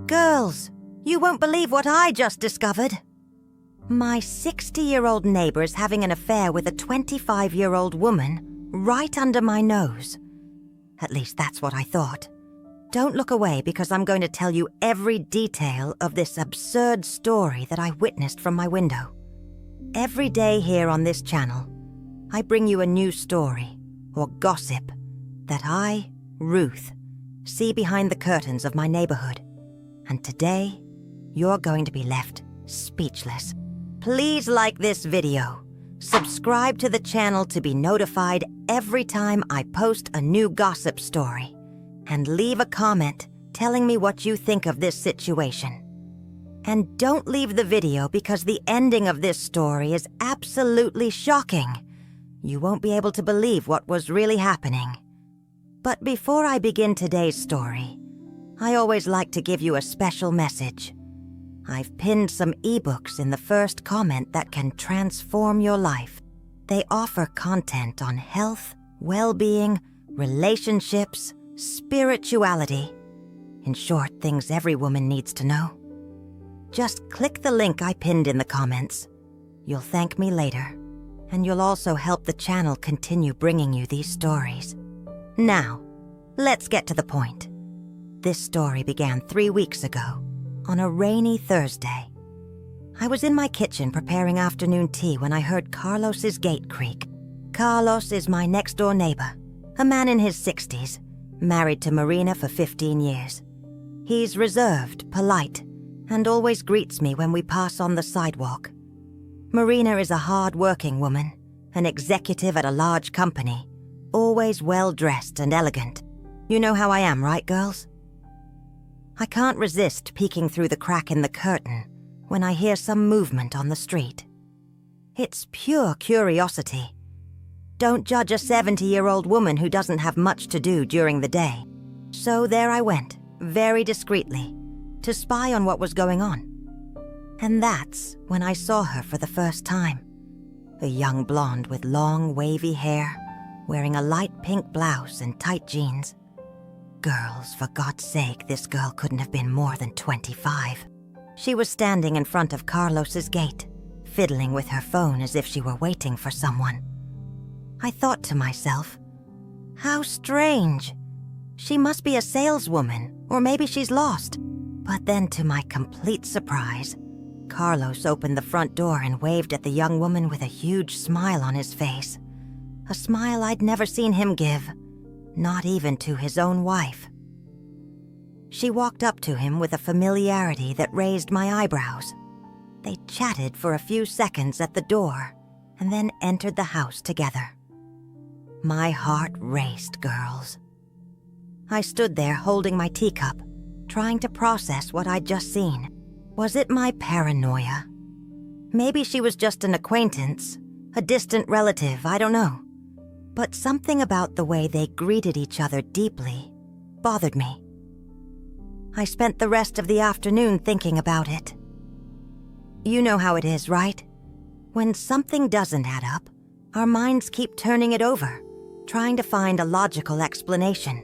Girls, you won't believe what I just discovered. My 60-year-old neighbor's having an affair with a 25-year-old woman right under my nose. At least that's what I thought. Don't look away because I'm going to tell you every detail of this absurd story that I witnessed from my window. Every day here on this channel, I bring you a new story or gossip that I, Ruth, see behind the curtains of my neighborhood. And today, you're going to be left speechless. Please like this video, subscribe to the channel to be notified every time I post a new gossip story, and leave a comment telling me what you think of this situation. And don't leave the video because the ending of this story is absolutely shocking. You won't be able to believe what was really happening. But before I begin today's story, I always like to give you a special message. I've pinned some ebooks in the first comment that can transform your life. They offer content on health, well-being, relationships, spirituality. In short, things every woman needs to know. Just click the link I pinned in the comments. You'll thank me later, and you'll also help the channel continue bringing you these stories. Now, let's get to the point. This story began 3 weeks ago, on a rainy Thursday. I was in my kitchen preparing afternoon tea when I heard Carlos's gate creak. Carlos is my next-door neighbor, a man in his 60s, married to Marina for 15 years. He's reserved, polite, and always greets me when we pass on the sidewalk. Marina is a hard-working woman, an executive at a large company, always well-dressed and elegant. You know how I am, right, girls? I can't resist peeking through the crack in the curtain when I hear some movement on the street. It's pure curiosity. Don't judge a 70-year-old woman who doesn't have much to do during the day. So there I went, very discreetly, to spy on what was going on. And that's when I saw her for the first time. A young blonde with long, wavy hair, wearing a light pink blouse and tight jeans. Girls, for God's sake, this girl couldn't have been more than 25. She was standing in front of Carlos's gate, fiddling with her phone as if she were waiting for someone. I thought to myself, how strange. She must be a saleswoman, or maybe she's lost. But then, to my complete surprise, Carlos opened the front door and waved at the young woman with a huge smile on his face. A smile I'd never seen him give. Not even to his own wife. She walked up to him with a familiarity that raised my eyebrows. They chatted for a few seconds at the door, and then entered the house together. My heart raced, girls. I stood there holding my teacup, trying to process what I'd just seen. Was it my paranoia? Maybe she was just an acquaintance, a distant relative, I don't know. But something about the way they greeted each other deeply bothered me. I spent the rest of the afternoon thinking about it. You know how it is, right? When something doesn't add up, our minds keep turning it over, trying to find a logical explanation.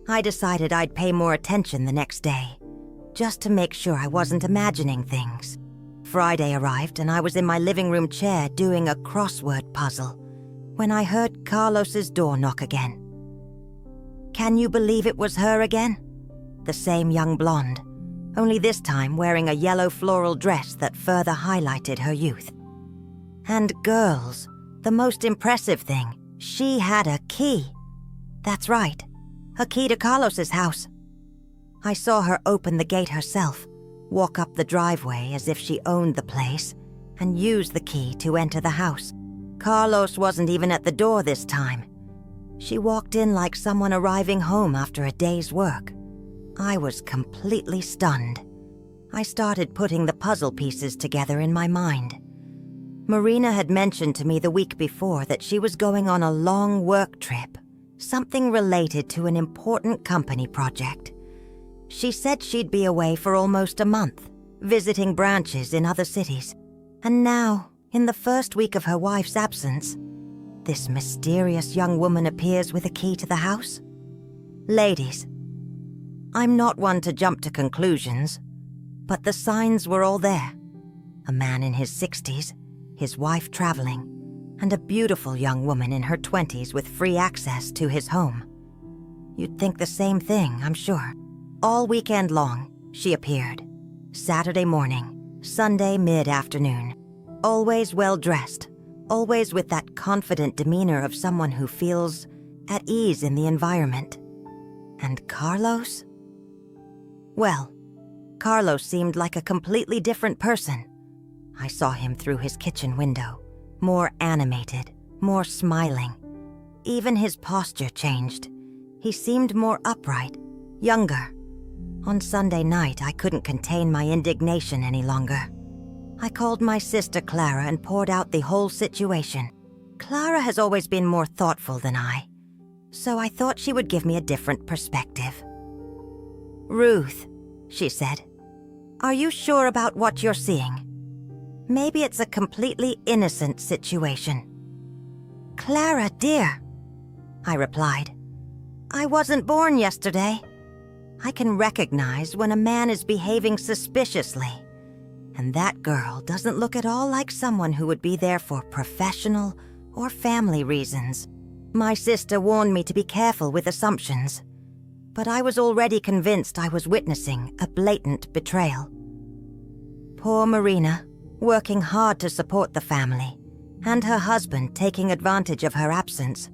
I decided I'd pay more attention the next day, just to make sure I wasn't imagining things. Friday arrived and I was in my living room chair doing a crossword puzzle when I heard Carlos's door knock again. Can you believe it was her again? The same young blonde, only this time wearing a yellow floral dress that further highlighted her youth. And girls, the most impressive thing, she had a key. That's right, a key to Carlos's house. I saw her open the gate herself, walk up the driveway as if she owned the place, and use the key to enter the house. Carlos wasn't even at the door this time. She walked in like someone arriving home after a day's work. I was completely stunned. I started putting the puzzle pieces together in my mind. Marina had mentioned to me the week before that she was going on a long work trip, something related to an important company project. She said she'd be away for almost a month, visiting branches in other cities. And now, in the first week of her wife's absence, this mysterious young woman appears with a key to the house. Ladies, I'm not one to jump to conclusions, but the signs were all there. A man in his 60s, his wife traveling, and a beautiful young woman in her 20s with free access to his home. You'd think the same thing, I'm sure. All weekend long, she appeared. Saturday morning, Sunday mid-afternoon. Always well-dressed, always with that confident demeanor of someone who feels at ease in the environment. And Carlos? Well, Carlos seemed like a completely different person. I saw him through his kitchen window, more animated, more smiling. Even his posture changed. He seemed more upright, younger. On Sunday night, I couldn't contain my indignation any longer. I called my sister Clara and poured out the whole situation. Clara has always been more thoughtful than I, so I thought she would give me a different perspective. "Ruth," she said, "are you sure about what you're seeing? Maybe it's a completely innocent situation." "Clara, dear," I replied, "I wasn't born yesterday. I can recognize when a man is behaving suspiciously, and that girl doesn't look at all like someone who would be there for professional or family reasons. My sister warned me to be careful with assumptions, but I was already convinced I was witnessing a blatant betrayal. Poor Marina, working hard to support the family, and her husband taking advantage of her absence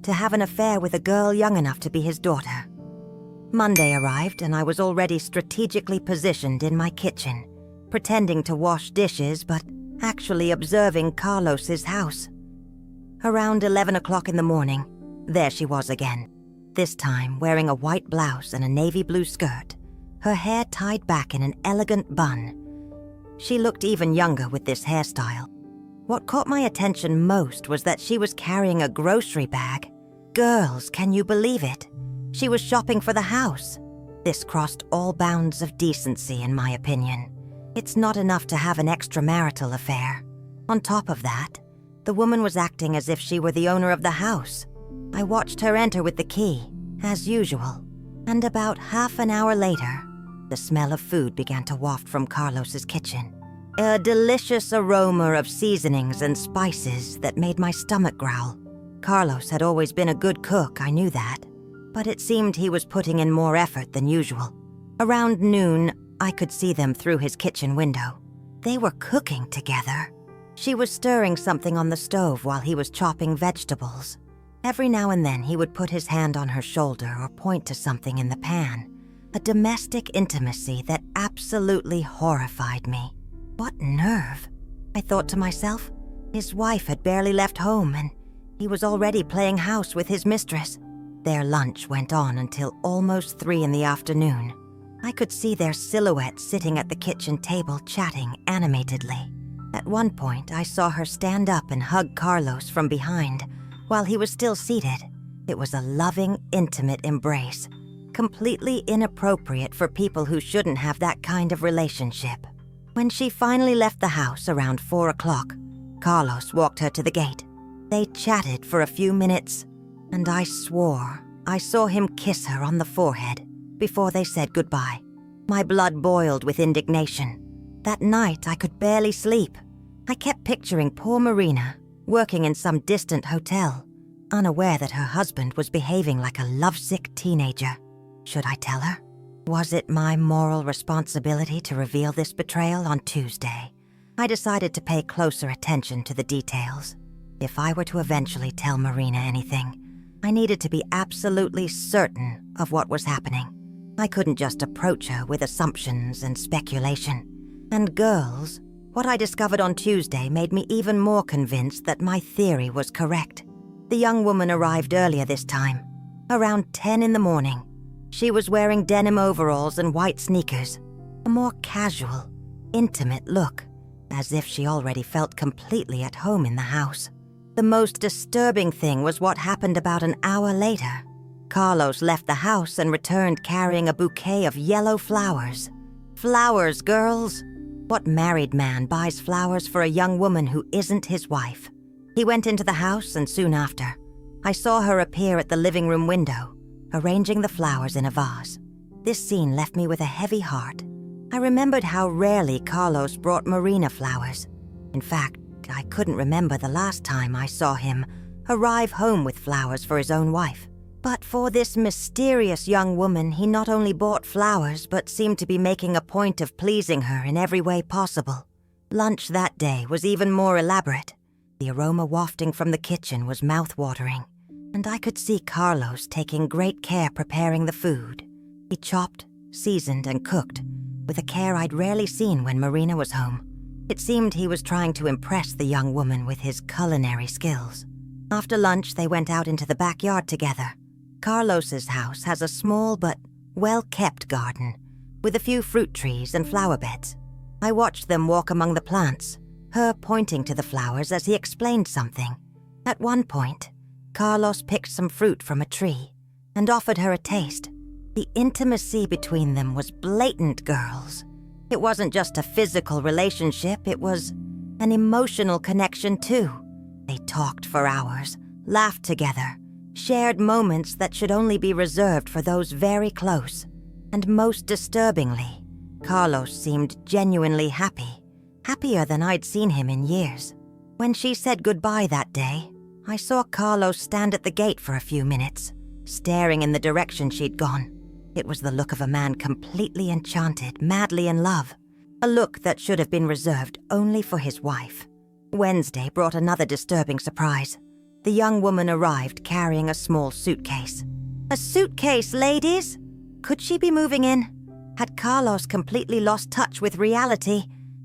to have an affair with a girl young enough to be his daughter. Monday arrived and I was already strategically positioned in my kitchen, pretending to wash dishes but actually observing Carlos's house. Around 11 o'clock in the morning, there she was again, this time wearing a white blouse and a navy blue skirt, her hair tied back in an elegant bun. She looked even younger with this hairstyle. What caught my attention most was that she was carrying a grocery bag. Girls, can you believe it? She was shopping for the house. This crossed all bounds of decency, in my opinion. It's not enough to have an extramarital affair. On top of that, the woman was acting as if she were the owner of the house. I watched her enter with the key, as usual, and about half an hour later, the smell of food began to waft from Carlos's kitchen. A delicious aroma of seasonings and spices that made my stomach growl. Carlos had always been a good cook, I knew that, but it seemed he was putting in more effort than usual. Around noon, I could see them through his kitchen window. They were cooking together. She was stirring something on the stove while he was chopping vegetables. Every now and then he would put his hand on her shoulder or point to something in the pan. A domestic intimacy that absolutely horrified me. What nerve, I thought to myself. His wife had barely left home and he was already playing house with his mistress. Their lunch went on until almost 3 in the afternoon. I could see their silhouettes sitting at the kitchen table chatting animatedly. At one point, I saw her stand up and hug Carlos from behind while he was still seated. It was a loving, intimate embrace, completely inappropriate for people who shouldn't have that kind of relationship. When she finally left the house around 4 o'clock, Carlos walked her to the gate. They chatted for a few minutes, and I swore I saw him kiss her on the forehead before they said goodbye. My blood boiled with indignation. That night, I could barely sleep. I kept picturing poor Marina working in some distant hotel, unaware that her husband was behaving like a lovesick teenager. Should I tell her? Was it my moral responsibility to reveal this betrayal on Tuesday? I decided to pay closer attention to the details. If I were to eventually tell Marina anything, I needed to be absolutely certain of what was happening. I couldn't just approach her with assumptions and speculation. And girls, what I discovered on Tuesday made me even more convinced that my theory was correct. The young woman arrived earlier this time, around 10 in the morning. She was wearing denim overalls and white sneakers, a more casual, intimate look, as if she already felt completely at home in the house. The most disturbing thing was what happened about an hour later. Carlos left the house and returned carrying a bouquet of yellow flowers. Flowers, girls! What married man buys flowers for a young woman who isn't his wife? He went into the house and soon after, I saw her appear at the living room window, arranging the flowers in a vase. This scene left me with a heavy heart. I remembered how rarely Carlos brought Marina flowers. In fact, I couldn't remember the last time I saw him arrive home with flowers for his own wife. But for this mysterious young woman, he not only bought flowers, but seemed to be making a point of pleasing her in every way possible. Lunch that day was even more elaborate. The aroma wafting from the kitchen was mouth-watering, and I could see Carlos taking great care preparing the food. He chopped, seasoned, and cooked, with a care I'd rarely seen when Marina was home. It seemed he was trying to impress the young woman with his culinary skills. After lunch, they went out into the backyard together. Carlos's house has a small but well-kept garden, with a few fruit trees and flower beds. I watched them walk among the plants, her pointing to the flowers as he explained something. At one point, Carlos picked some fruit from a tree and offered her a taste. The intimacy between them was blatant, girls. It wasn't just a physical relationship, it was an emotional connection too. They talked for hours, laughed together, shared moments that should only be reserved for those very close. And most disturbingly, Carlos seemed genuinely happy, happier than I'd seen him in years. When she said goodbye that day, I saw Carlos stand at the gate for a few minutes, staring in the direction she'd gone. It was the look of a man completely enchanted, madly in love, a look that should have been reserved only for his wife. Wednesday brought another disturbing surprise. The young woman arrived carrying a small suitcase. A suitcase, ladies? Could she be moving in? Had Carlos completely lost touch with reality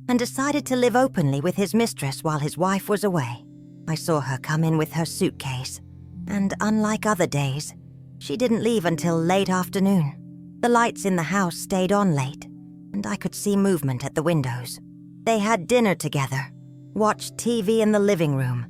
and decided to live openly with his mistress while his wife was away? I saw her come in with her suitcase, and unlike other days, she didn't leave until late afternoon. The lights in the house stayed on late, and I could see movement at the windows. They had dinner together, watched TV in the living room,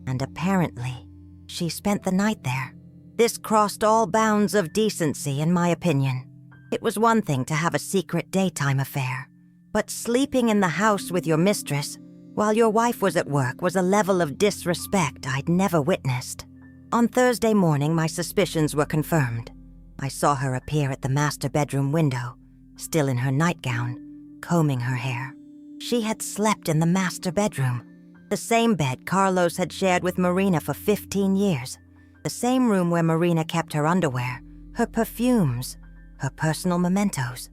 and apparently, she spent the night there. This crossed all bounds of decency, in my opinion. It was one thing to have a secret daytime affair, but sleeping in the house with your mistress while your wife was at work was a level of disrespect I'd never witnessed. On Thursday morning, my suspicions were confirmed. I saw her appear at the master bedroom window, still in her nightgown, combing her hair. She had slept in the master bedroom, the same bed Carlos had shared with Marina for 15 years, the same room where Marina kept her underwear, her perfumes, her personal mementos.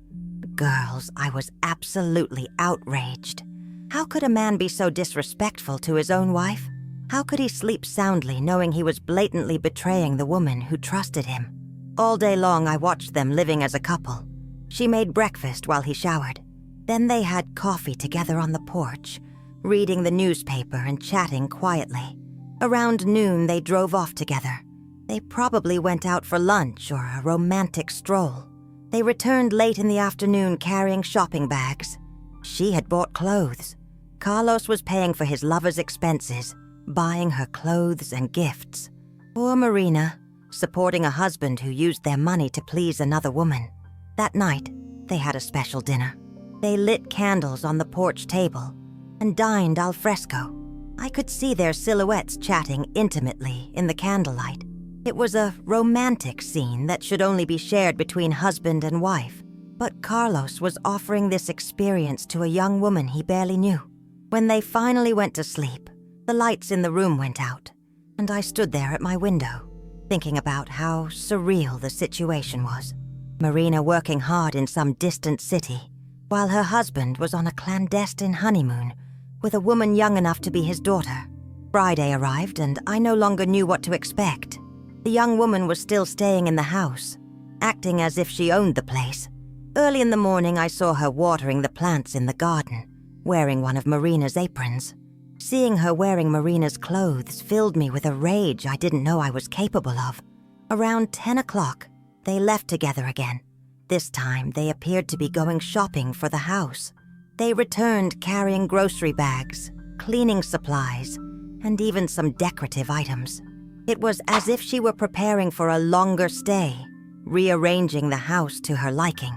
Girls, I was absolutely outraged. How could a man be so disrespectful to his own wife? How could he sleep soundly knowing he was blatantly betraying the woman who trusted him? All day long, I watched them living as a couple. She made breakfast while he showered. Then they had coffee together on the porch, reading the newspaper and chatting quietly. Around noon, they drove off together. They probably went out for lunch or a romantic stroll. They returned late in the afternoon carrying shopping bags. She had bought clothes. Carlos was paying for his lover's expenses, buying her clothes and gifts. Poor Marina, supporting a husband who used their money to please another woman. That night, they had a special dinner. They lit candles on the porch table and dined al fresco. I could see their silhouettes chatting intimately in the candlelight. It was a romantic scene that should only be shared between husband and wife, but Carlos was offering this experience to a young woman he barely knew. When they finally went to sleep, the lights in the room went out, and I stood there at my window, thinking about how surreal the situation was. Marina working hard in some distant city, while her husband was on a clandestine honeymoon with a woman young enough to be his daughter. Friday arrived, and I no longer knew what to expect. The young woman was still staying in the house, acting as if she owned the place. Early in the morning, I saw her watering the plants in the garden, wearing one of Marina's aprons. Seeing her wearing Marina's clothes filled me with a rage I didn't know I was capable of. Around 10 o'clock, they left together again. This time, they appeared to be going shopping for the house. They returned carrying grocery bags, cleaning supplies, and even some decorative items. It was as if she were preparing for a longer stay, rearranging the house to her liking.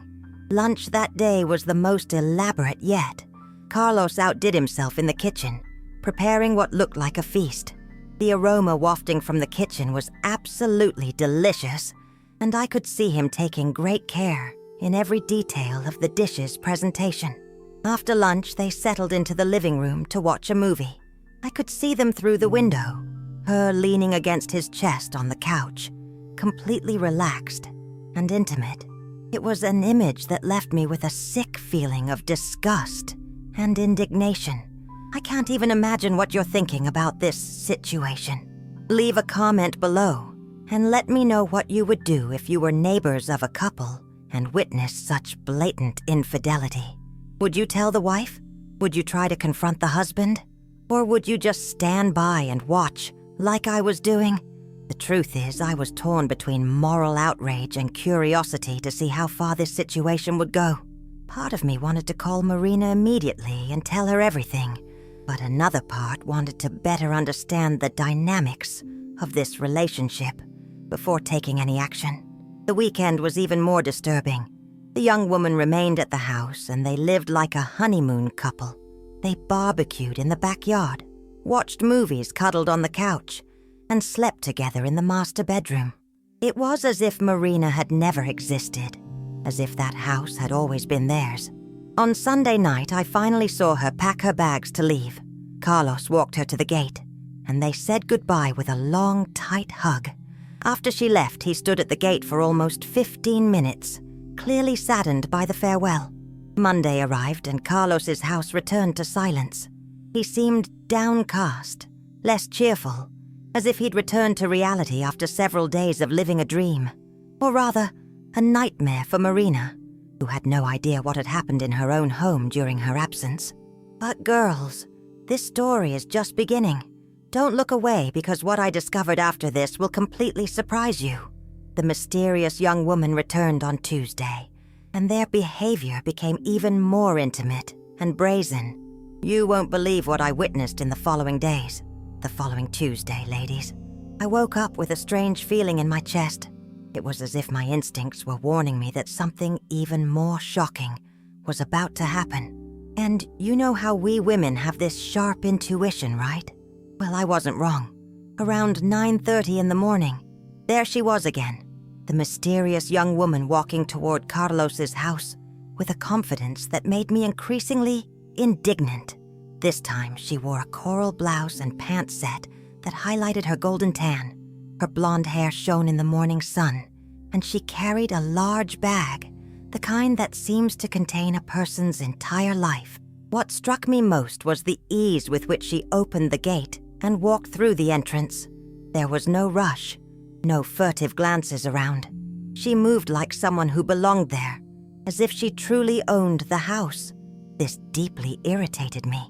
Lunch that day was the most elaborate yet. Carlos outdid himself in the kitchen, preparing what looked like a feast. The aroma wafting from the kitchen was absolutely delicious, and I could see him taking great care in every detail of the dish's presentation. After lunch, they settled into the living room to watch a movie. I could see them through the window, her leaning against his chest on the couch, completely relaxed and intimate. It was an image that left me with a sick feeling of disgust and indignation. I can't even imagine what you're thinking about this situation. Leave a comment below and let me know what you would do if you were neighbors of a couple and witnessed such blatant infidelity. Would you tell the wife? Would you try to confront the husband? Or would you just stand by and watch, like I was doing? The truth is, I was torn between moral outrage and curiosity to see how far this situation would go. Part of me wanted to call Marina immediately and tell her everything, but another part wanted to better understand the dynamics of this relationship before taking any action. The weekend was even more disturbing. The young woman remained at the house and they lived like a honeymoon couple. They barbecued in the backyard, watched movies cuddled on the couch, and slept together in the master bedroom. It was as if Marina had never existed, as if that house had always been theirs. On Sunday night, I finally saw her pack her bags to leave. Carlos walked her to the gate, and they said goodbye with a long, tight hug. After she left, he stood at the gate for almost 15 minutes, clearly saddened by the farewell. Monday arrived, and Carlos's house returned to silence. He seemed downcast, less cheerful, as if he'd returned to reality after several days of living a dream. Or rather, a nightmare for Marina, who had no idea what had happened in her own home during her absence. But girls, this story is just beginning. Don't look away, because what I discovered after this will completely surprise you. The mysterious young woman returned on Tuesday, and their behavior became even more intimate and brazen. You won't believe what I witnessed in the following days. The following Tuesday, ladies. I woke up with a strange feeling in my chest. It was as if my instincts were warning me that something even more shocking was about to happen. And you know how we women have this sharp intuition, right? Well, I wasn't wrong. Around 9:30 in the morning, there she was again, the mysterious young woman walking toward Carlos's house with a confidence that made me increasingly indignant. This time, she wore a coral blouse and pants set that highlighted her golden tan. Her blonde hair shone in the morning sun, and she carried a large bag, the kind that seems to contain a person's entire life. What struck me most was the ease with which she opened the gate and walked through the entrance. There was no rush, no furtive glances around. She moved like someone who belonged there, as if she truly owned the house. This deeply irritated me.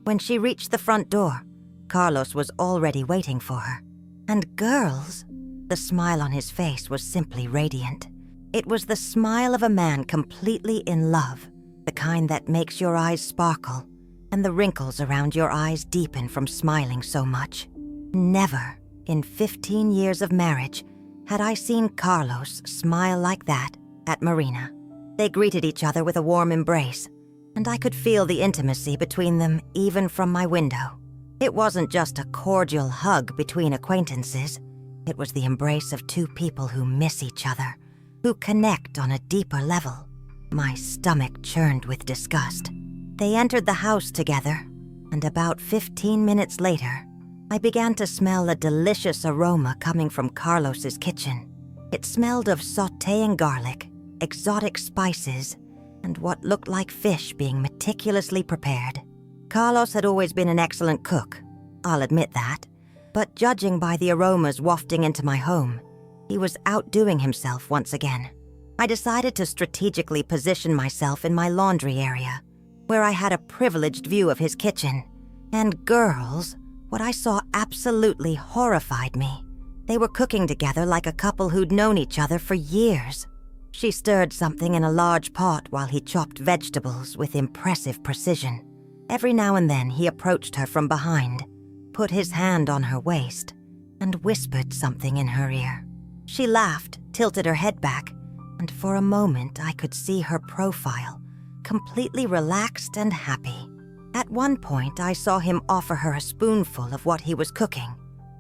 When she reached the front door, Carlos was already waiting for her. And girls, the smile on his face was simply radiant. It was the smile of a man completely in love, the kind that makes your eyes sparkle and the wrinkles around your eyes deepen from smiling so much. Never, in 15 years of marriage, had I seen Carlos smile like that at Marina. They greeted each other with a warm embrace, and I could feel the intimacy between them even from my window. It wasn't just a cordial hug between acquaintances. It was the embrace of two people who miss each other, who connect on a deeper level. My stomach churned with disgust. They entered the house together, and about 15 minutes later, I began to smell a delicious aroma coming from Carlos's kitchen. It smelled of sautéing garlic, exotic spices, and what looked like fish being meticulously prepared. Carlos had always been an excellent cook, I'll admit that, but judging by the aromas wafting into my home, he was outdoing himself once again. I decided to strategically position myself in my laundry area, where I had a privileged view of his kitchen. And girls, what I saw absolutely horrified me. They were cooking together like a couple who'd known each other for years. She stirred something in a large pot while he chopped vegetables with impressive precision. Every now and then he approached her from behind, put his hand on her waist, and whispered something in her ear. She laughed, tilted her head back, and for a moment I could see her profile, completely relaxed and happy. At one point, I saw him offer her a spoonful of what he was cooking.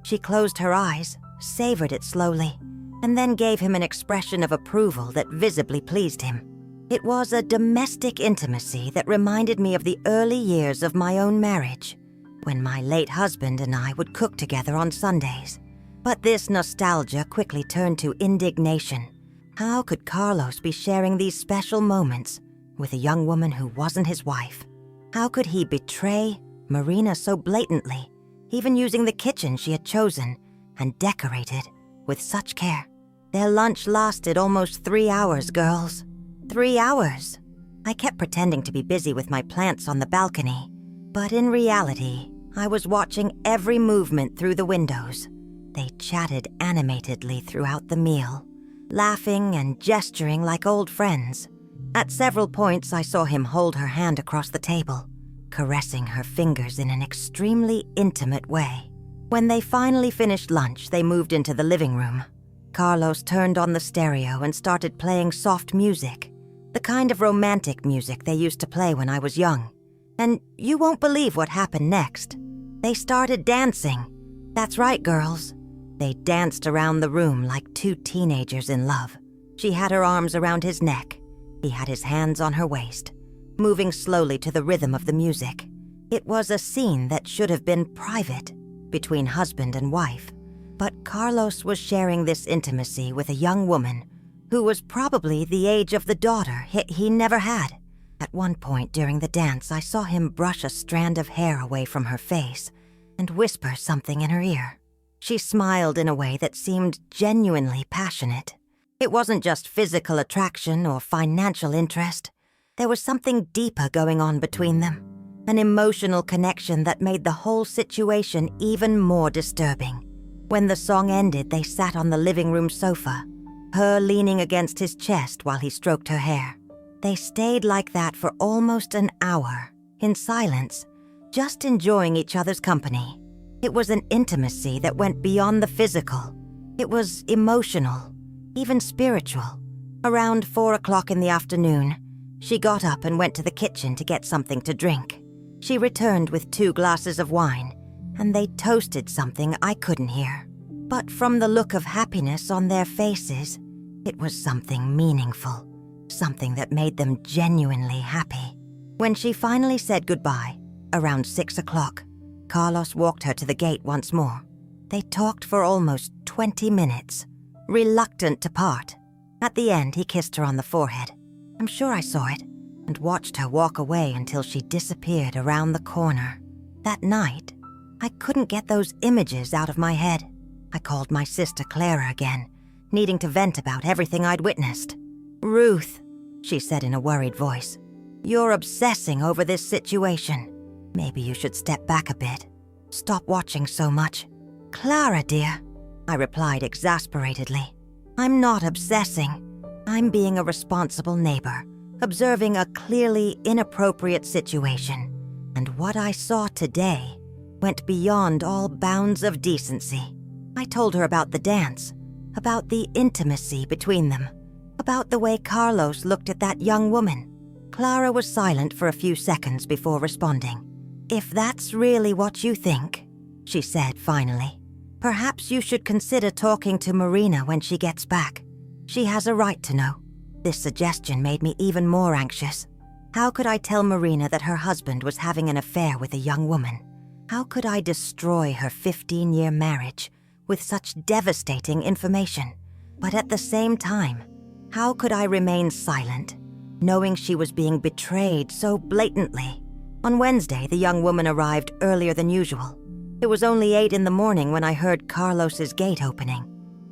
She closed her eyes, savored it slowly, and then gave him an expression of approval that visibly pleased him. It was a domestic intimacy that reminded me of the early years of my own marriage, when my late husband and I would cook together on Sundays. But this nostalgia quickly turned to indignation. How could Carlos be sharing these special moments with a young woman who wasn't his wife? How could he betray Marina so blatantly, even using the kitchen she had chosen and decorated with such care? Their lunch lasted almost 3 hours, girls. 3 hours. I kept pretending to be busy with my plants on the balcony, but in reality, I was watching every movement through the windows. They chatted animatedly throughout the meal, laughing and gesturing like old friends. At several points, I saw him hold her hand across the table, caressing her fingers in an extremely intimate way. When they finally finished lunch, they moved into the living room. Carlos turned on the stereo and started playing soft music, the kind of romantic music they used to play when I was young. And you won't believe what happened next. They started dancing. That's right, girls. They danced around the room like two teenagers in love. She had her arms around his neck. He had his hands on her waist, moving slowly to the rhythm of the music. It was a scene that should have been private, between husband and wife. But Carlos was sharing this intimacy with a young woman who was probably the age of the daughter he never had. At one point during the dance, I saw him brush a strand of hair away from her face and whisper something in her ear. She smiled in a way that seemed genuinely passionate. It wasn't just physical attraction or financial interest. There was something deeper going on between them, an emotional connection that made the whole situation even more disturbing. When the song ended, they sat on the living room sofa, her leaning against his chest while he stroked her hair. They stayed like that for almost an hour, in silence, just enjoying each other's company. It was an intimacy that went beyond the physical. It was emotional, even spiritual. Around 4 o'clock in the afternoon, she got up and went to the kitchen to get something to drink. She returned with 2 glasses of wine, and they toasted something I couldn't hear. But from the look of happiness on their faces, it was something meaningful, something that made them genuinely happy. When she finally said goodbye, around 6 o'clock, Carlos walked her to the gate once more. They talked for almost 20 minutes, reluctant to part. At the end, he kissed her on the forehead. I'm sure I saw it, and watched her walk away until she disappeared around the corner. That night, I couldn't get those images out of my head. I called my sister Clara again, needing to vent about everything I'd witnessed. Ruth, she said in a worried voice, you're obsessing over this situation. Maybe you should step back a bit. Stop watching so much. Clara, dear, I replied exasperatedly. I'm not obsessing. I'm being a responsible neighbor, observing a clearly inappropriate situation. And what I saw today went beyond all bounds of decency. I told her about the dance, about the intimacy between them, about the way Carlos looked at that young woman. Clara was silent for a few seconds before responding. If that's really what you think, she said finally, perhaps you should consider talking to Marina when she gets back. She has a right to know. This suggestion made me even more anxious. How could I tell Marina that her husband was having an affair with a young woman? How could I destroy her 15-year marriage with such devastating information? But at the same time, how could I remain silent, knowing she was being betrayed so blatantly? On Wednesday, the young woman arrived earlier than usual. It was only 8 in the morning when I heard Carlos's gate opening.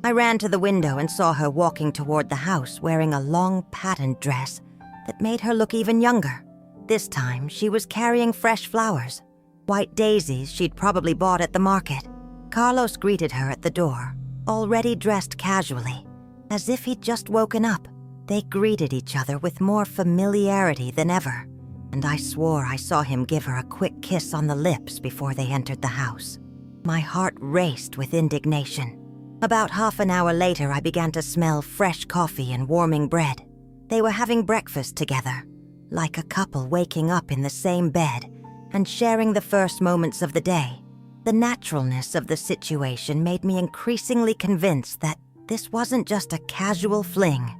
I ran to the window and saw her walking toward the house wearing a long patterned dress that made her look even younger. This time, she was carrying fresh flowers, white daisies she'd probably bought at the market. Carlos greeted her at the door, already dressed casually, as if he'd just woken up. They greeted each other with more familiarity than ever, and I swore I saw him give her a quick kiss on the lips before they entered the house. My heart raced with indignation. About half an hour later, I began to smell fresh coffee and warming bread. They were having breakfast together, like a couple waking up in the same bed and sharing the first moments of the day. The naturalness of the situation made me increasingly convinced that this wasn't just a casual fling.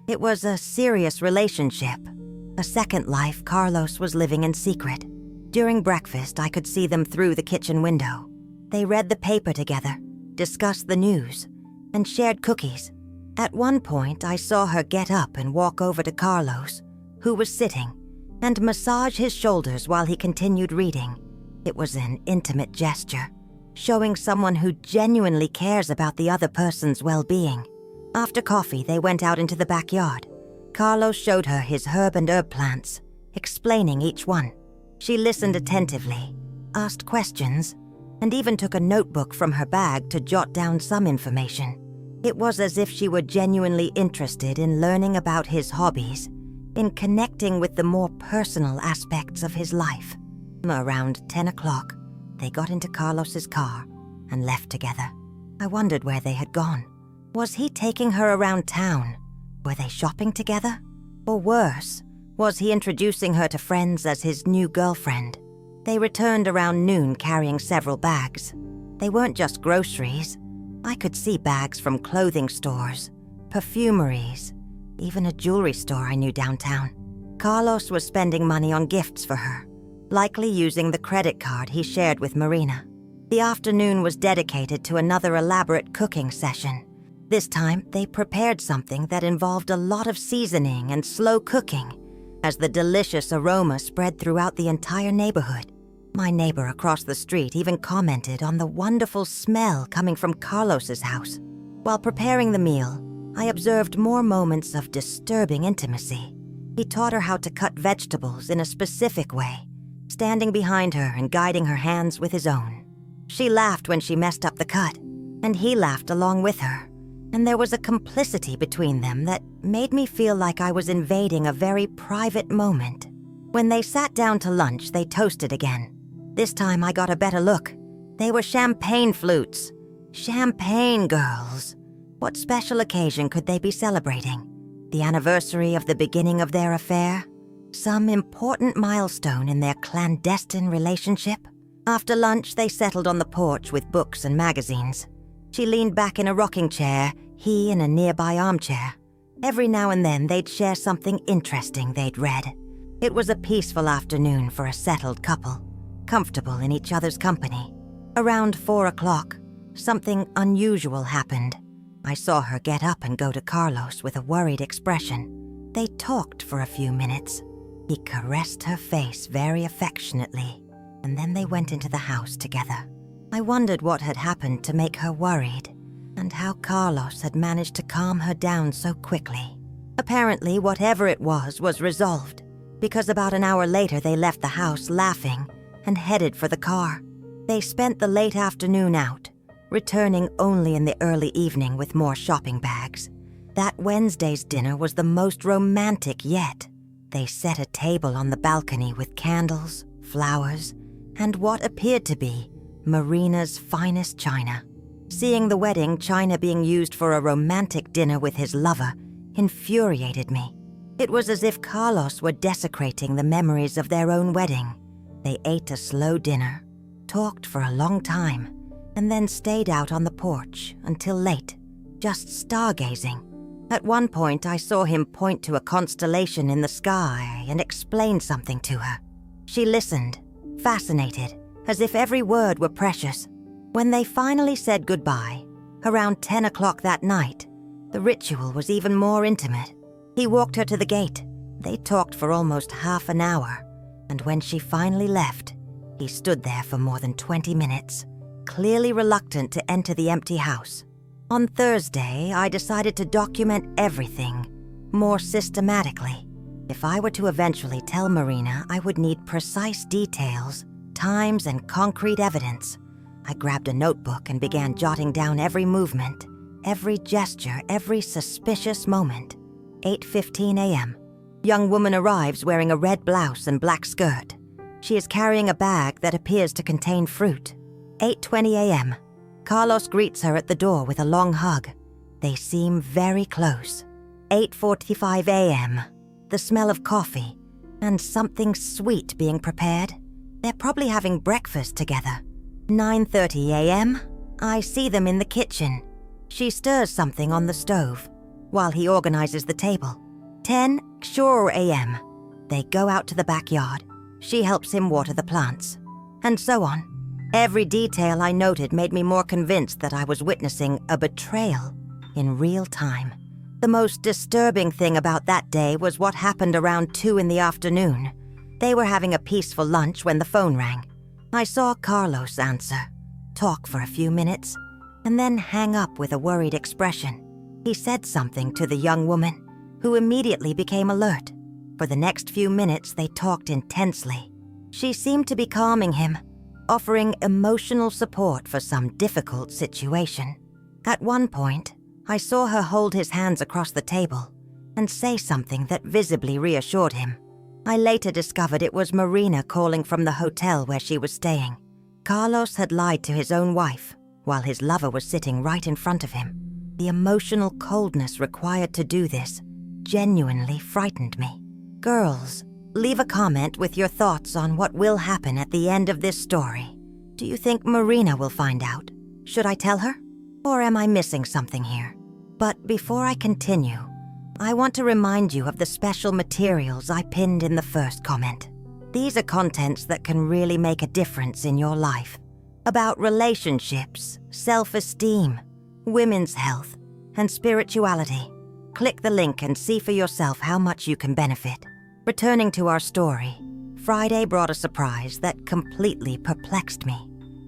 It was a serious relationship, a second life Carlos was living in secret. During breakfast, I could see them through the kitchen window. They read the paper together, discussed the news, and shared cookies. At one point, I saw her get up and walk over to Carlos, who was sitting, and massage his shoulders while he continued reading. It was an intimate gesture, showing someone who genuinely cares about the other person's well-being. After coffee, they went out into the backyard. Carlos showed her his herb and herb plants, explaining each one. She listened attentively, asked questions, and even took a notebook from her bag to jot down some information. It was as if she were genuinely interested in learning about his hobbies, in connecting with the more personal aspects of his life. Around 10 o'clock, they got into Carlos's car and left together. I wondered where they had gone. Was he taking her around town? Were they shopping together? Or worse, was he introducing her to friends as his new girlfriend? They returned around noon carrying several bags. They weren't just groceries. I could see bags from clothing stores, perfumeries, even a jewelry store I knew downtown. Carlos was spending money on gifts for her, likely using the credit card he shared with Marina. The afternoon was dedicated to another elaborate cooking session. This time, they prepared something that involved a lot of seasoning and slow cooking, as the delicious aroma spread throughout the entire neighborhood. My neighbor across the street even commented on the wonderful smell coming from Carlos's house. While preparing the meal, I observed more moments of disturbing intimacy. He taught her how to cut vegetables in a specific way, standing behind her and guiding her hands with his own. She laughed when she messed up the cut, and he laughed along with her, and there was a complicity between them that made me feel like I was invading a very private moment. When they sat down to lunch, they toasted again. This time I got a better look. They were champagne flutes. Champagne girls. What special occasion could they be celebrating? The anniversary of the beginning of their affair? Some important milestone in their clandestine relationship? After lunch, they settled on the porch with books and magazines. She leaned back in a rocking chair, he in a nearby armchair. Every now and then, they'd share something interesting they'd read. It was a peaceful afternoon for a settled couple, comfortable in each other's company. Around 4 o'clock, something unusual happened. I saw her get up and go to Carlos with a worried expression. They talked for a few minutes. He caressed her face very affectionately, and then they went into the house together. I wondered what had happened to make her worried, and how Carlos had managed to calm her down so quickly. Apparently, whatever it was resolved, because about an hour later they left the house laughing and headed for the car. They spent the late afternoon out, returning only in the early evening with more shopping bags. That Wednesday's dinner was the most romantic yet. They set a table on the balcony with candles, flowers, and what appeared to be Marina's finest china. Seeing the wedding china being used for a romantic dinner with his lover infuriated me. It was as if Carlos were desecrating the memories of their own wedding. They ate a slow dinner, talked for a long time, and then stayed out on the porch until late, just stargazing. At one point, I saw him point to a constellation in the sky and explain something to her. She listened, fascinated, as if every word were precious. When they finally said goodbye, around 10 o'clock that night, the ritual was even more intimate. He walked her to the gate. They talked for almost half an hour, and when she finally left, he stood there for more than 20 minutes, clearly reluctant to enter the empty house. On Thursday, I decided to document everything more systematically. If I were to eventually tell Marina, I would need precise details, times, and concrete evidence. I grabbed a notebook and began jotting down every movement, every gesture, every suspicious moment. 8:15 a.m. Young woman arrives wearing a red blouse and black skirt. She is carrying a bag that appears to contain fruit. 8:20 a.m. Carlos greets her at the door with a long hug. They seem very close. 8:45 a.m. The smell of coffee and something sweet being prepared. They're probably having breakfast together. 9:30 a.m. I see them in the kitchen. She stirs something on the stove. while he organizes the table. 10 sure a.m. They go out to the backyard. She helps him water the plants. And so on. Every detail I noted made me more convinced that I was witnessing a betrayal in real time. The most disturbing thing about that day was what happened around 2 in the afternoon. They were having a peaceful lunch when the phone rang. I saw Carlos answer, talk for a few minutes, and then hang up with a worried expression. He said something to the young woman, who immediately became alert. For the next few minutes, they talked intensely. She seemed to be calming him, offering emotional support for some difficult situation. At one point, I saw her hold his hands across the table and say something that visibly reassured him. I later discovered it was Marina calling from the hotel where she was staying. Carlos had lied to his own wife while his lover was sitting right in front of him. The emotional coldness required to do this genuinely frightened me. Girls, leave a comment with your thoughts on what will happen at the end of this story. Do you think Marina will find out? Should I tell her? Or am I missing something here? But before I continue, I want to remind you of the special materials I pinned in the first comment. These are contents that can really make a difference in your life. About relationships, self-esteem, women's health, and spirituality. Click the link and see for yourself how much you can benefit. Returning to our story, Friday brought a surprise that completely perplexed me.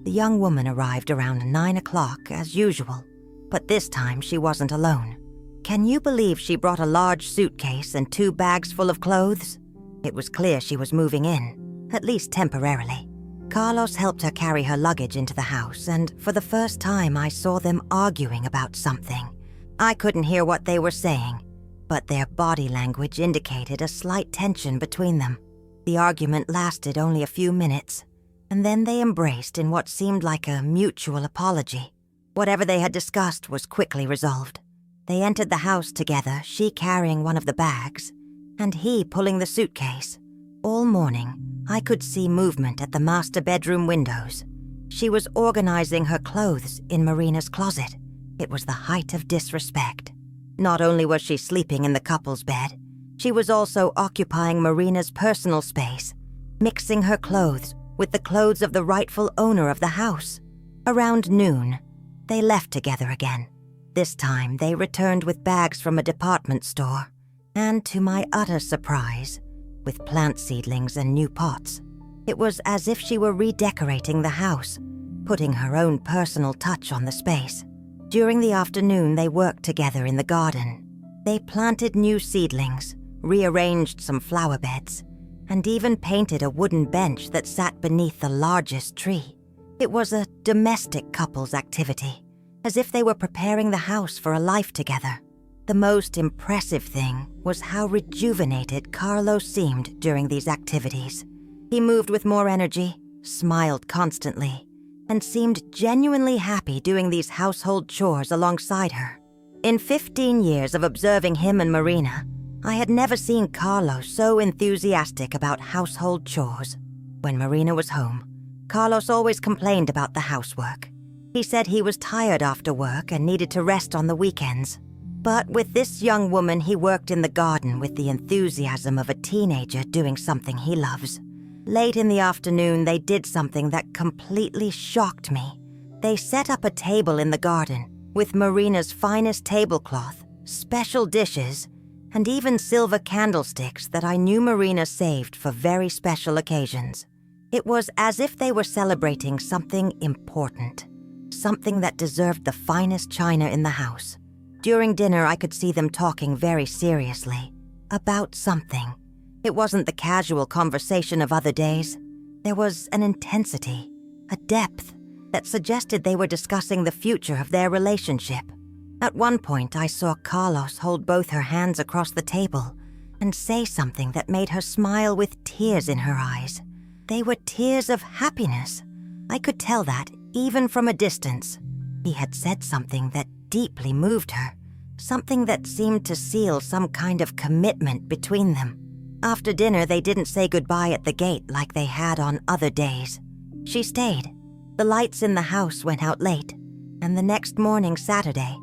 The young woman arrived around 9 o'clock as usual, but this time she wasn't alone. Can you believe she brought a large suitcase and 2 bags full of clothes? It was clear she was moving in, at least temporarily. Carlos helped her carry her luggage into the house, and for the first time I saw them arguing about something. I couldn't hear what they were saying, but their body language indicated a slight tension between them. The argument lasted only a few minutes, and then they embraced in what seemed like a mutual apology. Whatever they had discussed was quickly resolved. They entered the house together, she carrying one of the bags, and he pulling the suitcase. All morning, I could see movement at the master bedroom windows. She was organizing her clothes in Marina's closet. It was the height of disrespect. Not only was she sleeping in the couple's bed, she was also occupying Marina's personal space, mixing her clothes with the clothes of the rightful owner of the house. Around noon, they left together again. This time, they returned with bags from a department store, and to my utter surprise, with plant seedlings and new pots. It was as if she were redecorating the house, putting her own personal touch on the space. During the afternoon, they worked together in the garden. They planted new seedlings, rearranged some flower beds, and even painted a wooden bench that sat beneath the largest tree. It was a domestic couple's activity, as if they were preparing the house for a life together. The most impressive thing was how rejuvenated Carlos seemed during these activities. He moved with more energy, smiled constantly, and seemed genuinely happy doing these household chores alongside her. In 15 years of observing him and Marina, I had never seen Carlos so enthusiastic about household chores. When Marina was home, Carlos always complained about the housework. He said he was tired after work and needed to rest on the weekends. But with this young woman, he worked in the garden with the enthusiasm of a teenager doing something he loves. Late in the afternoon, they did something that completely shocked me. They set up a table in the garden with Marina's finest tablecloth, special dishes, and even silver candlesticks that I knew Marina saved for very special occasions. It was as if they were celebrating something important, something that deserved the finest china in the house. During dinner, I could see them talking very seriously about something. It wasn't the casual conversation of other days. There was an intensity, a depth that suggested they were discussing the future of their relationship. At one point, I saw Carlos hold both her hands across the table and say something that made her smile with tears in her eyes. They were tears of happiness. I could tell that even from a distance. He had said something that deeply moved her, something that seemed to seal some kind of commitment between them. After dinner, they didn't say goodbye at the gate like they had on other days. She stayed. The lights in the house went out late, and the next morning, Saturday,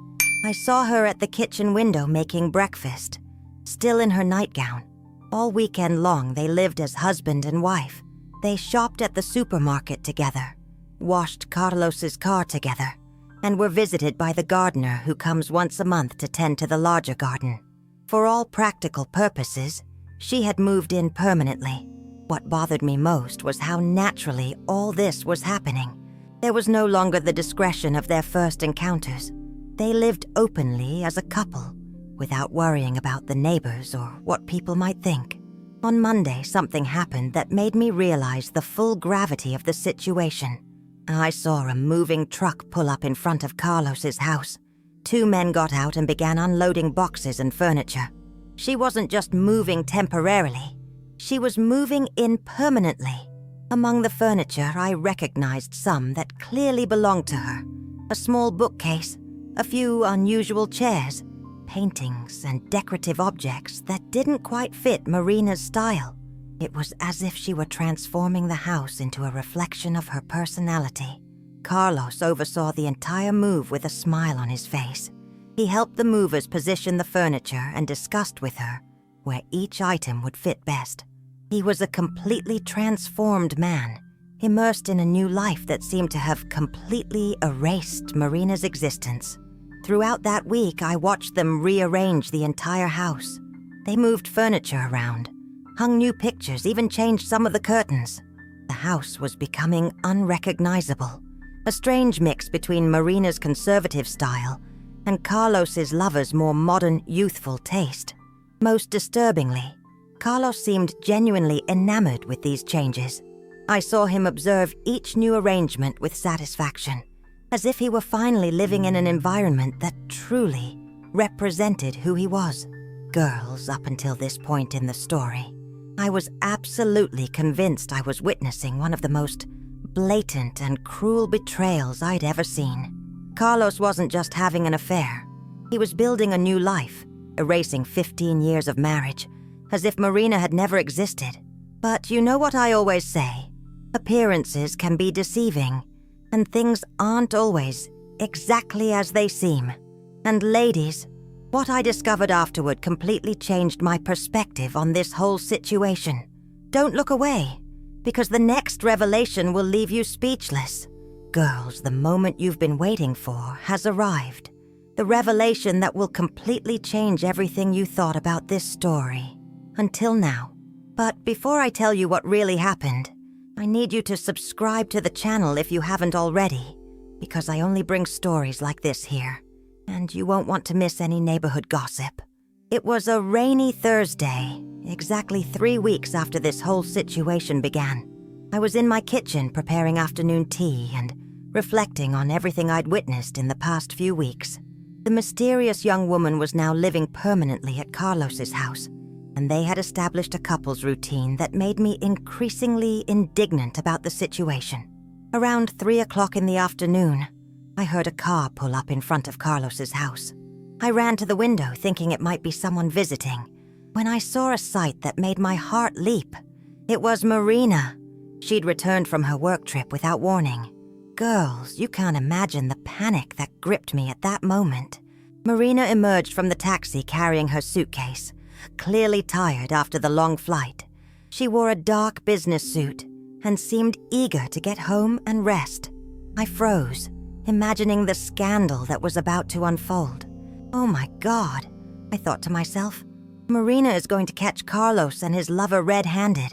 I saw her at the kitchen window making breakfast, still in her nightgown. All weekend long, they lived as husband and wife. They shopped at the supermarket together, washed Carlos's car together, and were visited by the gardener who comes once a month to tend to the larger garden. For all practical purposes, she had moved in permanently. What bothered me most was how naturally all this was happening. There was no longer the discretion of their first encounters. They lived openly as a couple, without worrying about the neighbors or what people might think. On Monday, something happened that made me realize the full gravity of the situation. I saw a moving truck pull up in front of Carlos's house. 2 men got out and began unloading boxes and furniture. She wasn't just moving temporarily. She was moving in permanently. Among the furniture, I recognized some that clearly belonged to her. A small bookcase, a few unusual chairs, paintings and decorative objects that didn't quite fit Marina's style. It was as if she were transforming the house into a reflection of her personality. Carlos oversaw the entire move with a smile on his face. He helped the movers position the furniture and discussed with her where each item would fit best. He was a completely transformed man, immersed in a new life that seemed to have completely erased Marina's existence. Throughout that week, I watched them rearrange the entire house. They moved furniture around, hung new pictures, even changed some of the curtains. The house was becoming unrecognizable, a strange mix between Marina's conservative style and Carlos's lover's more modern, youthful taste. Most disturbingly, Carlos seemed genuinely enamored with these changes. I saw him observe each new arrangement with satisfaction, as if he were finally living in an environment that truly represented who he was. Girls, up until this point in the story, I was absolutely convinced I was witnessing one of the most blatant and cruel betrayals I'd ever seen. Carlos wasn't just having an affair. He was building a new life, erasing 15 years of marriage, as if Marina had never existed. But you know what I always say? Appearances can be deceiving, and things aren't always exactly as they seem. And ladies, what I discovered afterward completely changed my perspective on this whole situation. Don't look away, because the next revelation will leave you speechless. Girls, the moment you've been waiting for has arrived. The revelation that will completely change everything you thought about this story. Until now. But before I tell you what really happened, I need you to subscribe to the channel if you haven't already, because I only bring stories like this here, and you won't want to miss any neighborhood gossip. It was a rainy Thursday, exactly 3 weeks after this whole situation began. I was in my kitchen preparing afternoon tea and reflecting on everything I'd witnessed in the past few weeks. The mysterious young woman was now living permanently at Carlos's house, and they had established a couple's routine that made me increasingly indignant about the situation. Around 3 o'clock in the afternoon, I heard a car pull up in front of Carlos's house. I ran to the window thinking it might be someone visiting, when I saw a sight that made my heart leap. It was Marina. She'd returned from her work trip without warning. Girls, you can't imagine the panic that gripped me at that moment. Marina emerged from the taxi carrying her suitcase, clearly tired after the long flight. She wore a dark business suit and seemed eager to get home and rest. I froze, imagining the scandal that was about to unfold. Oh my God, I thought to myself. Marina is going to catch Carlos and his lover red-handed.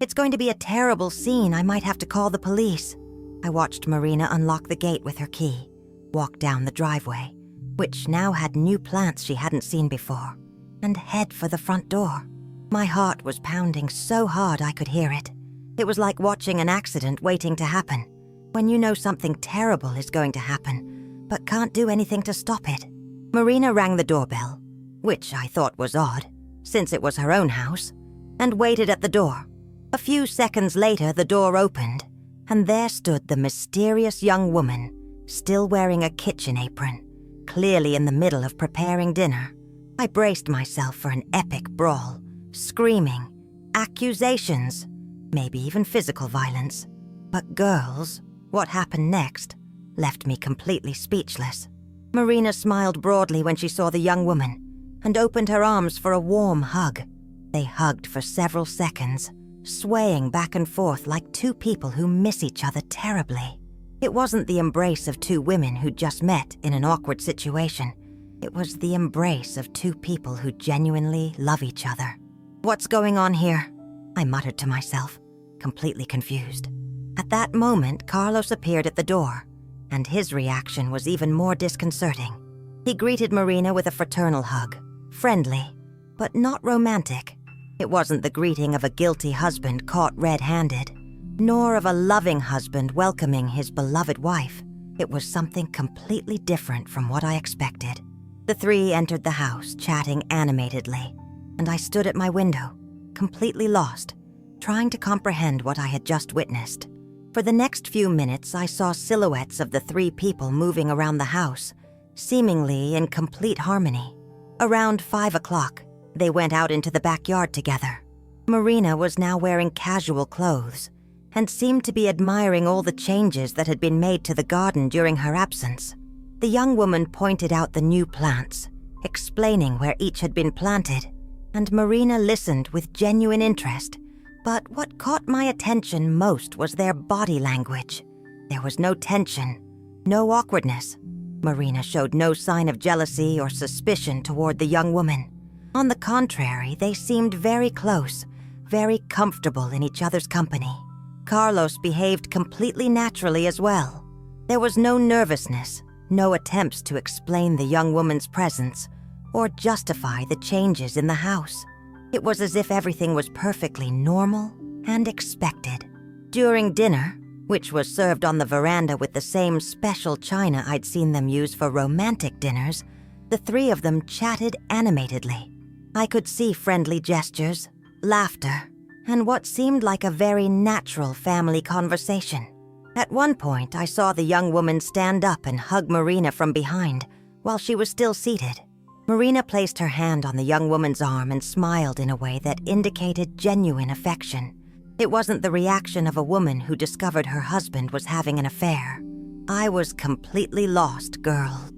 It's going to be a terrible scene. I might have to call the police. I watched Marina unlock the gate with her key, walk down the driveway, which now had new plants she hadn't seen before, and head for the front door. My heart was pounding so hard I could hear it. It was like watching an accident waiting to happen, when you know something terrible is going to happen, but can't do anything to stop it. Marina rang the doorbell, which I thought was odd, since it was her own house, and waited at the door. A few seconds later, the door opened, and there stood the mysterious young woman, still wearing a kitchen apron, clearly in the middle of preparing dinner. I braced myself for an epic brawl, screaming, accusations, maybe even physical violence. But girls, what happened next left me completely speechless. Marina smiled broadly when she saw the young woman and opened her arms for a warm hug. They hugged for several seconds, swaying back and forth like two people who miss each other terribly. It wasn't the embrace of two women who'd just met in an awkward situation. It was the embrace of two people who genuinely love each other. "What's going on here?" I muttered to myself, completely confused. At that moment, Carlos appeared at the door, and his reaction was even more disconcerting. He greeted Marina with a fraternal hug, friendly, but not romantic. It wasn't the greeting of a guilty husband caught red-handed, nor of a loving husband welcoming his beloved wife. It was something completely different from what I expected. The three entered the house, chatting animatedly, and I stood at my window, completely lost, trying to comprehend what I had just witnessed. For the next few minutes, I saw silhouettes of the three people moving around the house, seemingly in complete harmony. Around 5 o'clock, they went out into the backyard together. Marina was now wearing casual clothes and seemed to be admiring all the changes that had been made to the garden during her absence. The young woman pointed out the new plants, explaining where each had been planted, and Marina listened with genuine interest. But what caught my attention most was their body language. There was no tension, no awkwardness. Marina showed no sign of jealousy or suspicion toward the young woman. On the contrary, they seemed very close, very comfortable in each other's company. Carlos behaved completely naturally as well. There was no nervousness, no attempts to explain the young woman's presence or justify the changes in the house. It was as if everything was perfectly normal and expected. During dinner, which was served on the veranda with the same special china I'd seen them use for romantic dinners, the three of them chatted animatedly. I could see friendly gestures, laughter, and what seemed like a very natural family conversation. At one point, I saw the young woman stand up and hug Marina from behind while she was still seated. Marina placed her hand on the young woman's arm and smiled in a way that indicated genuine affection. It wasn't the reaction of a woman who discovered her husband was having an affair. I was completely lost, girl.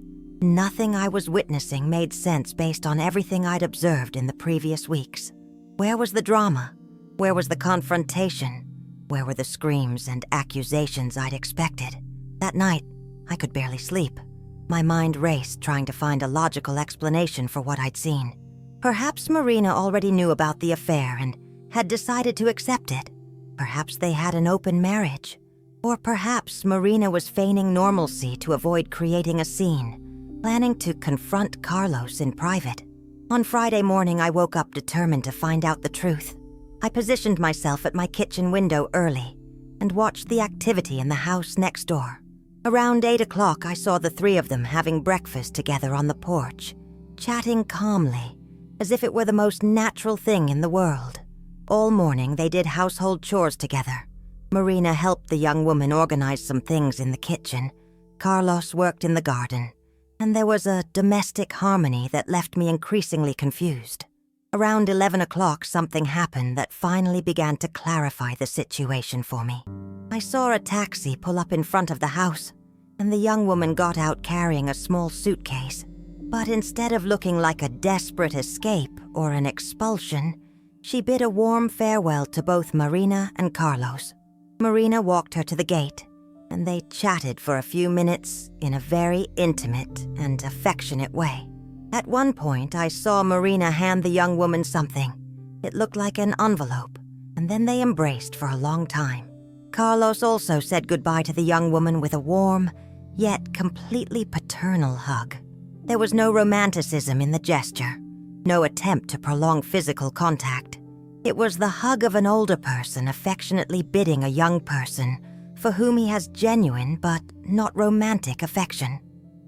Nothing I was witnessing made sense based on everything I'd observed in the previous weeks. Where was the drama? Where was the confrontation? Where were the screams and accusations I'd expected? That night, I could barely sleep. My mind raced trying to find a logical explanation for what I'd seen. Perhaps Marina already knew about the affair and had decided to accept it. Perhaps they had an open marriage. Or perhaps Marina was feigning normalcy to avoid creating a scene, planning to confront Carlos in private. On Friday morning, I woke up determined to find out the truth. I positioned myself at my kitchen window early and watched the activity in the house next door. Around 8 o'clock, I saw the three of them having breakfast together on the porch, chatting calmly, as if it were the most natural thing in the world. All morning, they did household chores together. Marina helped the young woman organize some things in the kitchen. Carlos worked in the garden, and there was a domestic harmony that left me increasingly confused. Around 11 o'clock, something happened that finally began to clarify the situation for me. I saw a taxi pull up in front of the house, and the young woman got out carrying a small suitcase. But instead of looking like a desperate escape or an expulsion, she bid a warm farewell to both Marina and Carlos. Marina walked her to the gate, and they chatted for a few minutes in a very intimate and affectionate way. At one point, I saw Marina hand the young woman something. It looked like an envelope, and then they embraced for a long time. Carlos also said goodbye to the young woman with a warm, yet completely paternal hug. There was no romanticism in the gesture, no attempt to prolong physical contact. It was the hug of an older person affectionately bidding a young person for whom he has genuine but not romantic affection.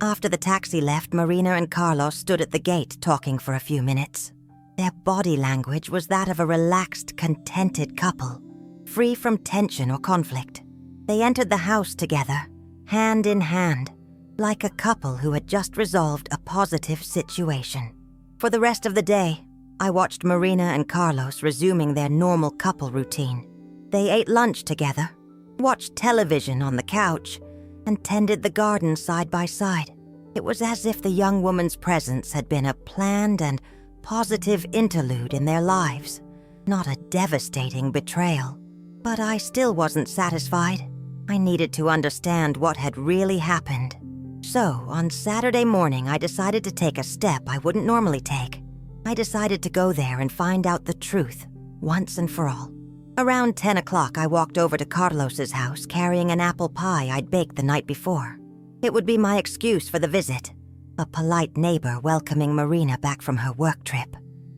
After the taxi left, Marina and Carlos stood at the gate talking for a few minutes. Their body language was that of a relaxed, contented couple, free from tension or conflict. They entered the house together, hand in hand, like a couple who had just resolved a positive situation. For the rest of the day, I watched Marina and Carlos resuming their normal couple routine. They ate lunch together, watched television on the couch, and tended the garden side by side. It was as if the young woman's presence had been a planned and positive interlude in their lives, not a devastating betrayal. But I still wasn't satisfied. I needed to understand what had really happened. So, on Saturday morning, I decided to take a step I wouldn't normally take. I decided to go there and find out the truth, once and for all. Around 10 o'clock, I walked over to Carlos's house carrying an apple pie I'd baked the night before. It would be my excuse for the visit, a polite neighbor welcoming Marina back from her work trip.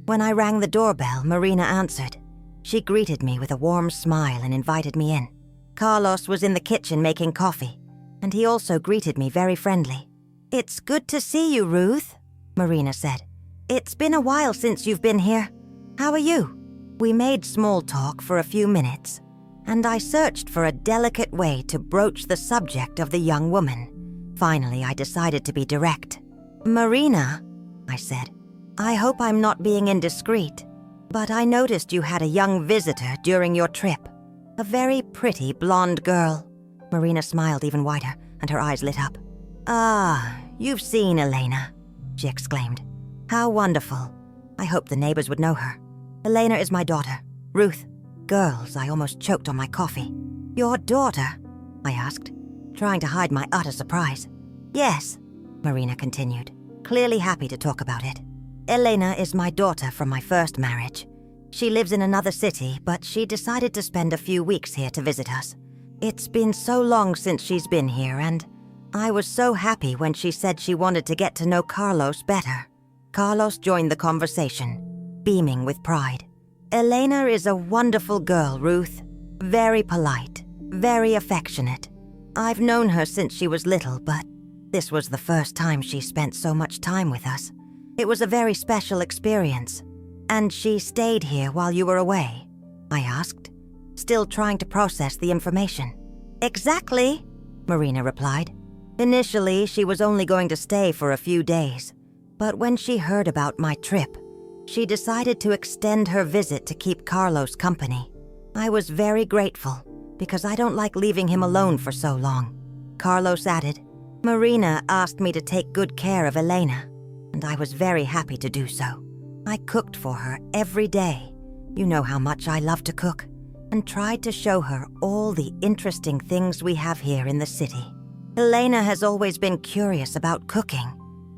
When I rang the doorbell, Marina answered. She greeted me with a warm smile and invited me in. Carlos was in the kitchen making coffee, and he also greeted me very friendly. "It's good to see you, Ruth," Marina said. "It's been a while since you've been here. How are you?" We made small talk for a few minutes, and I searched for a delicate way to broach the subject of the young woman. Finally, I decided to be direct. "Marina," I said, "I hope I'm not being indiscreet, but I noticed you had a young visitor during your trip. A very pretty blonde girl." Marina smiled even wider, and her eyes lit up. "Ah, you've seen Elena," she exclaimed. "How wonderful. I hope the neighbors would know her. Elena is my daughter, Ruth." Girls, I almost choked on my coffee. "Your daughter?" I asked, trying to hide my utter surprise. "Yes," Marina continued, clearly happy to talk about it. "Elena is my daughter from my first marriage. She lives in another city, but she decided to spend a few weeks here to visit us. It's been so long since she's been here, and I was so happy when she said she wanted to get to know Carlos better." Carlos joined the conversation, beaming with pride. "Elena is a wonderful girl, Ruth. Very polite, very affectionate. I've known her since she was little, but this was the first time she spent so much time with us. It was a very special experience." "And she stayed here while you were away?" I asked, still trying to process the information. "Exactly," Marina replied. "Initially, she was only going to stay for a few days, but when she heard about my trip, she decided to extend her visit to keep Carlos company. I was very grateful, because I don't like leaving him alone for so long." Carlos added, "Marina asked me to take good care of Elena, and I was very happy to do so. I cooked for her every day. You know how much I love to cook, and tried to show her all the interesting things we have here in the city. Elena has always been curious about cooking,"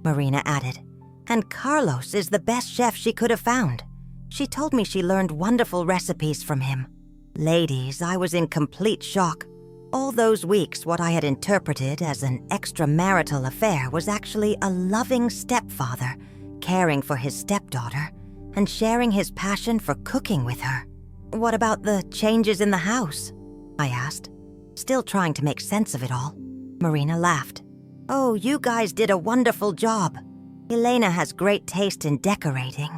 Marina added, "and Carlos is the best chef she could have found. She told me she learned wonderful recipes from him. Ladies, I was in complete shock. All those weeks, what I had interpreted as an extramarital affair was actually a loving stepfather caring for his stepdaughter and sharing his passion for cooking with her." "What about the changes in the house?" I asked, still trying to make sense of it all. Marina laughed. "Oh, you guys did a wonderful job. Elena has great taste in decorating,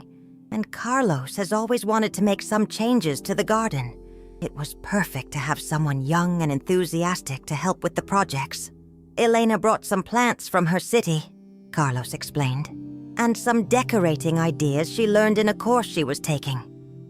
and Carlos has always wanted to make some changes to the garden. It was perfect to have someone young and enthusiastic to help with the projects. Elena brought some plants from her city," Carlos explained, "and some decorating ideas she learned in a course she was taking.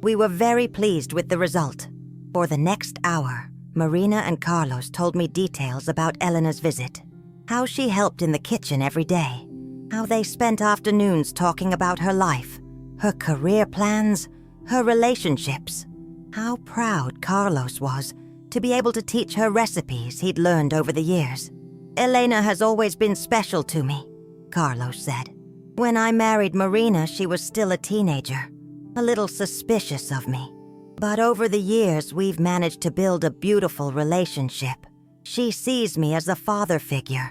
We were very pleased with the result." For the next hour, Marina and Carlos told me details about Elena's visit, how she helped in the kitchen every day, how they spent afternoons talking about her life, her career plans, her relationships, how proud Carlos was to be able to teach her recipes he'd learned over the years. "Elena has always been special to me," Carlos said. "When I married Marina, she was still a teenager, a little suspicious of me. But over the years, we've managed to build a beautiful relationship. She sees me as a father figure,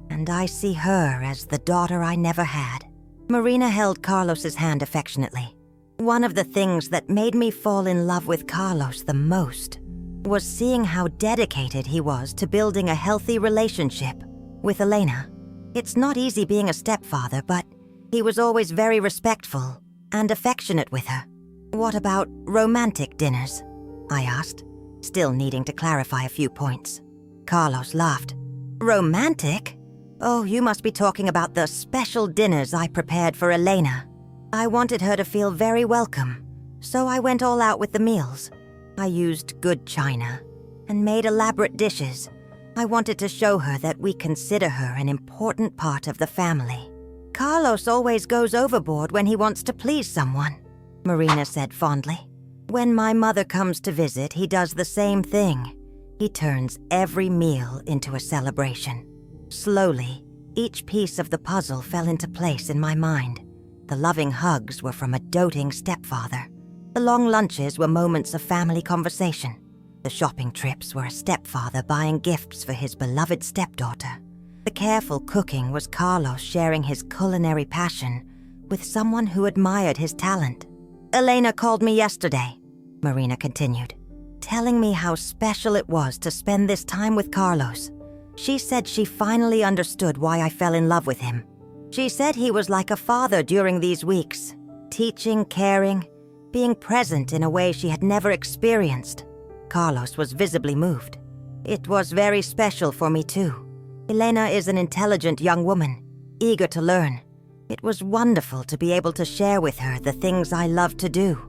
and I see her as the daughter I never had." Marina held Carlos's hand affectionately. "One of the things that made me fall in love with Carlos the most was seeing how dedicated he was to building a healthy relationship with Elena. It's not easy being a stepfather, but he was always very respectful and affectionate with her." "What about romantic dinners?" I asked, still needing to clarify a few points. Carlos laughed. "Romantic? Oh, you must be talking about the special dinners I prepared for Elena. I wanted her to feel very welcome, so I went all out with the meals. I used good china and made elaborate dishes, I wanted to show her that we consider her an important part of the family. Carlos always goes overboard when he wants to please someone, Marina said fondly. When my mother comes to visit, he does the same thing. He turns every meal into a celebration. Slowly, each piece of the puzzle fell into place in my mind. The loving hugs were from a doting stepfather. The long lunches were moments of family conversation. The shopping trips were a stepfather buying gifts for his beloved stepdaughter. The careful cooking was Carlos sharing his culinary passion with someone who admired his talent. Elena called me yesterday, Marina continued, telling me how special it was to spend this time with Carlos. She said she finally understood why I fell in love with him. She said he was like a father during these weeks, teaching, caring, being present in a way she had never experienced. Carlos was visibly moved. It was very special for me too. Elena is an intelligent young woman, eager to learn. It was wonderful to be able to share with her the things I love to do,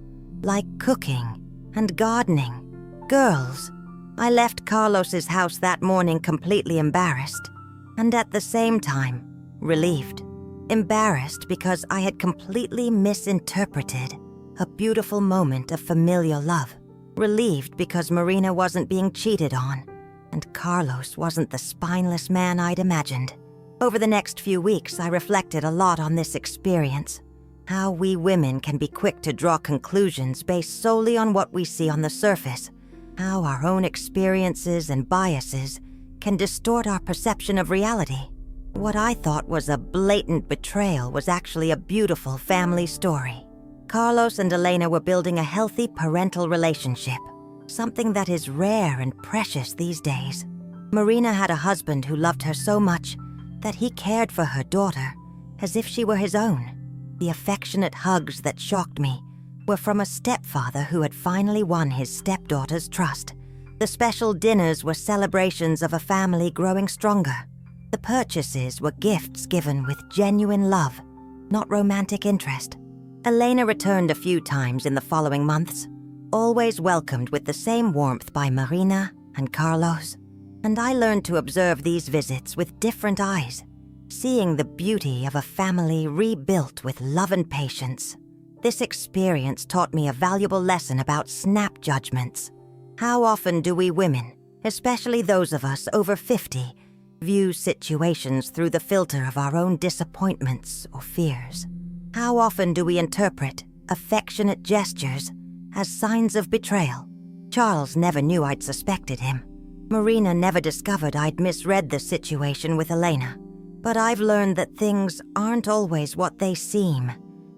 like cooking and gardening. Girls. I left Carlos's house that morning completely embarrassed, and at the same time, relieved. Embarrassed because I had completely misinterpreted a beautiful moment of familial love. Relieved because Marina wasn't being cheated on, and Carlos wasn't the spineless man I'd imagined. Over the next few weeks, I reflected a lot on this experience. How we women can be quick to draw conclusions based solely on what we see on the surface. How our own experiences and biases can distort our perception of reality. What I thought was a blatant betrayal was actually a beautiful family story. Carlos and Elena were building a healthy parental relationship, something that is rare and precious these days. Marina had a husband who loved her so much that he cared for her daughter as if she were his own. The affectionate hugs that shocked me were from a stepfather who had finally won his stepdaughter's trust. The special dinners were celebrations of a family growing stronger. The purchases were gifts given with genuine love, not romantic interest. Elena returned a few times in the following months, always welcomed with the same warmth by Marina and Carlos. And I learned to observe these visits with different eyes, seeing the beauty of a family rebuilt with love and patience. This experience taught me a valuable lesson about snap judgments. How often do we women, especially those of us over 50, view situations through the filter of our own disappointments or fears? How often do we interpret affectionate gestures as signs of betrayal? Charles never knew I'd suspected him. Marina never discovered I'd misread the situation with Elena. But I've learned that things aren't always what they seem,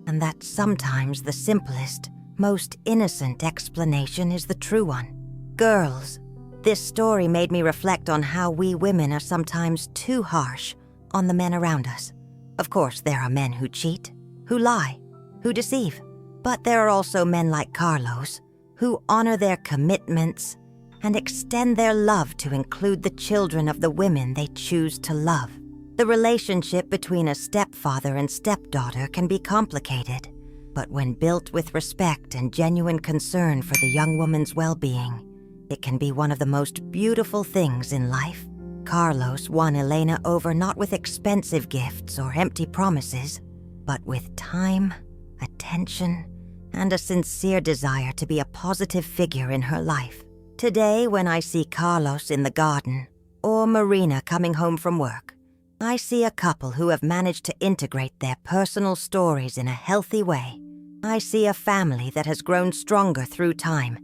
and that sometimes the simplest, most innocent explanation is the true one. Girls, this story made me reflect on how we women are sometimes too harsh on the men around us. Of course, there are men who cheat, who lie, who deceive. But there are also men like Carlos, who honor their commitments and extend their love to include the children of the women they choose to love. The relationship between a stepfather and stepdaughter can be complicated, but when built with respect and genuine concern for the young woman's well-being, it can be one of the most beautiful things in life. Carlos won Elena over not with expensive gifts or empty promises, but with time, attention, and a sincere desire to be a positive figure in her life. Today, when I see Carlos in the garden, or Marina coming home from work, I see a couple who have managed to integrate their personal stories in a healthy way. I see a family that has grown stronger through time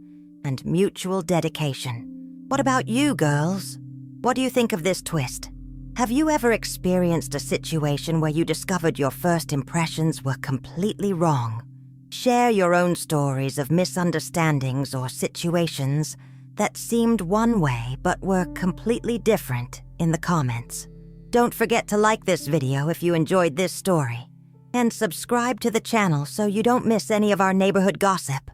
and mutual dedication. What about you, girls? What do you think of this twist? Have you ever experienced a situation where you discovered your first impressions were completely wrong? Share your own stories of misunderstandings or situations that seemed one way but were completely different in the comments. Don't forget to like this video if you enjoyed this story, and subscribe to the channel so you don't miss any of our neighborhood gossip.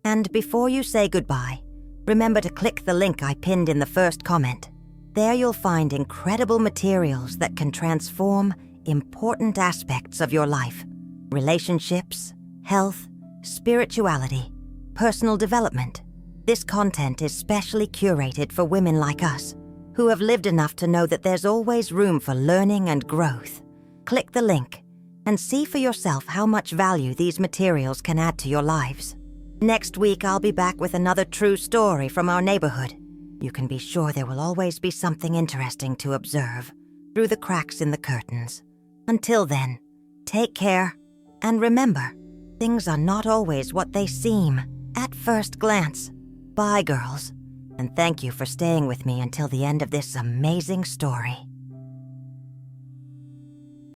And before you say goodbye, remember to click the link I pinned in the first comment. There you'll find incredible materials that can transform important aspects of your life: relationships, health, spirituality, personal development. This content is specially curated for women like us, who have lived enough to know that there's always room for learning and growth. Click the link and see for yourself how much value these materials can add to your lives. Next week, I'll be back with another true story from our neighborhood. You can be sure there will always be something interesting to observe through the cracks in the curtains. Until then, take care, and remember, things are not always what they seem at first glance. Bye, girls, and thank you for staying with me until the end of this amazing story.